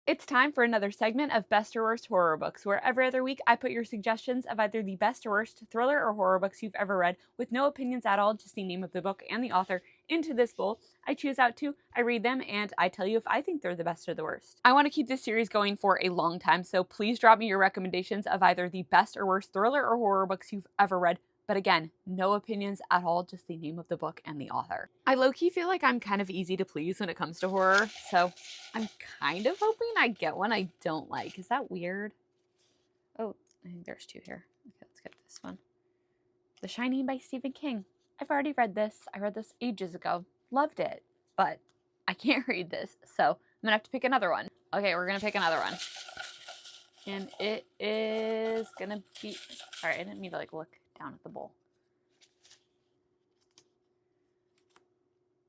It's time for another segment of Best or Worst Horror Books, where every other week I put your suggestions of either the best or worst thriller or horror books you've ever read, with no opinions at all, just the name of the book and the author, into this bowl. I choose out two, I read them, and I tell you if I think they're the best or the worst. I want to keep this series going for a long time, so please drop me your recommendations of either the best or worst thriller or horror books you've ever read. But again, no opinions at all, just the name of the book and the author. I low-key feel like I'm kind of easy to please when it comes to horror, so I'm kind of hoping I get one I don't like. Is that weird? Oh, I think there's two here. Okay, let's get this one. The Shining by Stephen King. I've already read this. I read this ages ago. Loved it, but I can't read this, so I'm gonna have to pick another one. Okay, we're gonna pick another one. And it is gonna be... Sorry, I didn't mean to look down at the bowl.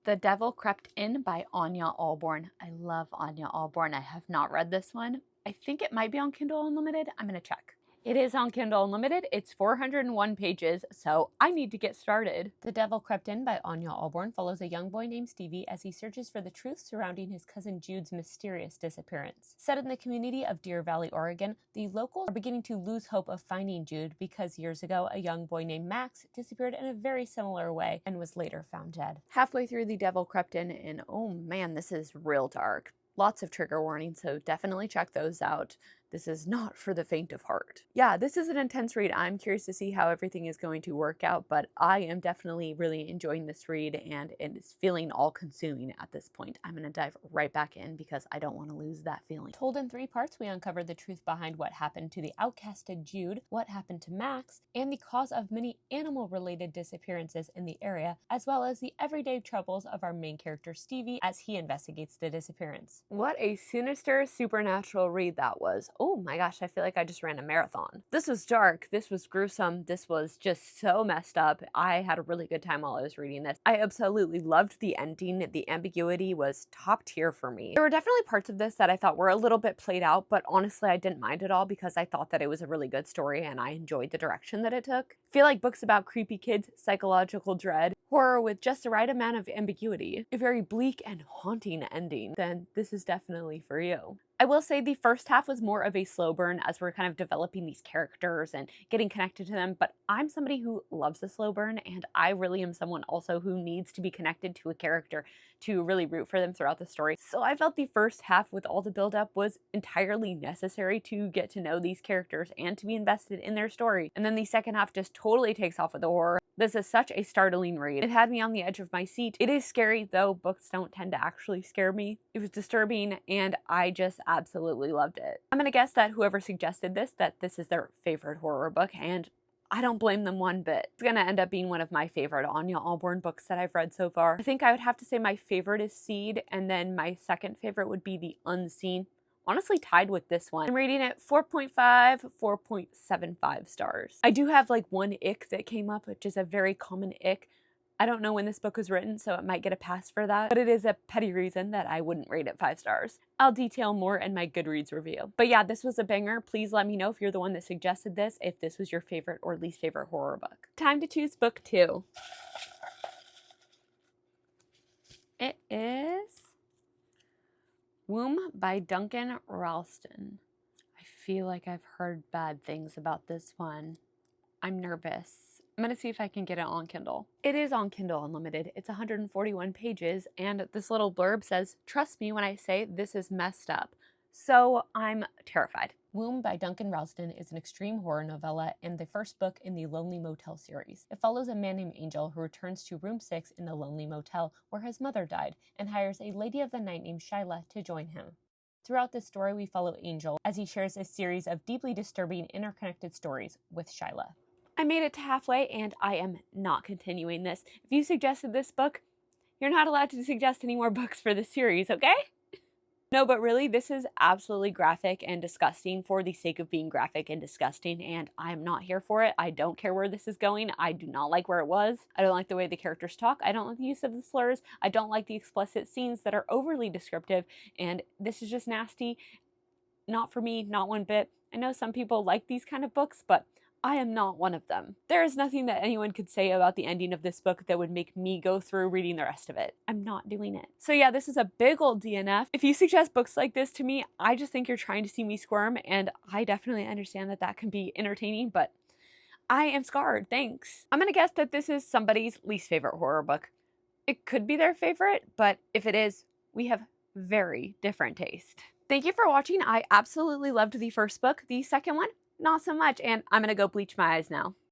The Devil Crept In by Ania Ahlborn. I love Ania Ahlborn. I have not read this one. I think it might be on Kindle Unlimited. I'm going to check. It is on Kindle Unlimited. It's 401 pages, so I need to get started. The Devil Crept In by Ania Ahlborn follows a young boy named Stevie as he searches for the truth surrounding his cousin Jude's mysterious disappearance. Set in the community of Deer Valley, Oregon, the locals are beginning to lose hope of finding Jude because years ago a young boy named Max disappeared in a very similar way and was later found dead. Halfway through The Devil Crept In, and oh man, this is real dark. Lots of trigger warnings, so definitely check those out. This is not for the faint of heart. Yeah, this is an intense read. I'm curious to see how everything is going to work out, but I am definitely really enjoying this read, and it is feeling all-consuming at this point. I'm going to dive right back in because I don't want to lose that feeling. Told in 3 parts, we uncover the truth behind what happened to the outcasted Jude, what happened to Max, and the cause of many animal-related disappearances in the area, as well as the everyday troubles of our main character Stevie as he investigates the disappearance. What a sinister supernatural read that was. Oh my gosh, I feel like I just ran a marathon. This was dark, this was gruesome, this was just so messed up. I had a really good time while I was reading this. I absolutely loved the ending. The ambiguity was top tier for me. There were definitely parts of this that I thought were a little bit played out, but honestly I didn't mind it all because I thought that it was a really good story and I enjoyed the direction that it took. I feel like books about creepy kids, psychological dread, horror with just the right amount of ambiguity, a very bleak and haunting ending, then this is definitely for you. I will say the first half was more of a slow burn as we're kind of developing these characters and getting connected to them, but I'm somebody who loves a slow burn, and I really am someone also who needs to be connected to a character to really root for them throughout the story. So I felt the first half with all the build-up was entirely necessary to get to know these characters and to be invested in their story. And then the second half just totally takes off with the horror. This is such a startling read. It had me on the edge of my seat. It is scary, though books don't tend to actually scare me. It was disturbing, and I just absolutely loved it. I'm gonna guess that whoever suggested this, that this is their favorite horror book, and I don't blame them one bit. It's gonna end up being one of my favorite Ania Ahlborn books that I've read so far. I think I would have to say my favorite is Seed, and then my second favorite would be The Unseen. Honestly tied with this one. I'm rating it 4.5, 4.75 stars. I do have one ick that came up, which is a very common ick. I don't know when this book was written, so it might get a pass for that, but it is a petty reason that I wouldn't rate it 5 stars. I'll detail more in my Goodreads review. But yeah, this was a banger. Please let me know if you're the one that suggested this, if this was your favorite or least favorite horror book. Time to choose book 2. It is Woom by Duncan Ralston. I feel like I've heard bad things about this one. I'm nervous. I'm gonna see if I can get it on Kindle. It is on Kindle Unlimited. It's 141 pages, and this little blurb says, "Trust me when I say this is messed up." So I'm terrified. Woom by Duncan Ralston is an extreme horror novella and the first book in the Lonely Motel series. It follows a man named Angel who returns to room 6 in the Lonely Motel where his mother died and hires a lady of the night named Shyla to join him. Throughout this story, we follow Angel as he shares a series of deeply disturbing interconnected stories with Shyla. I made it to halfway and I am not continuing this. If you suggested this book, you're not allowed to suggest any more books for this series, okay? No, but really, this is absolutely graphic and disgusting for the sake of being graphic and disgusting, and I'm not here for it. I don't care where this is going. I do not like where it was. I don't like the way the characters talk. I don't like the use of the slurs. I don't like the explicit scenes that are overly descriptive, and this is just nasty. Not for me, not one bit. I know some people like these kind of books, but I am not one of them. There is nothing that anyone could say about the ending of this book that would make me go through reading the rest of it. I'm not doing it. So yeah, this is a big old DNF. If you suggest books like this to me, I just think you're trying to see me squirm, and I definitely understand that that can be entertaining, but I am scarred, thanks. I'm gonna guess that this is somebody's least favorite horror book. It could be their favorite, but if it is, we have very different taste. Thank you for watching. I absolutely loved the first book. The second one, not so much, and I'm gonna go bleach my eyes now.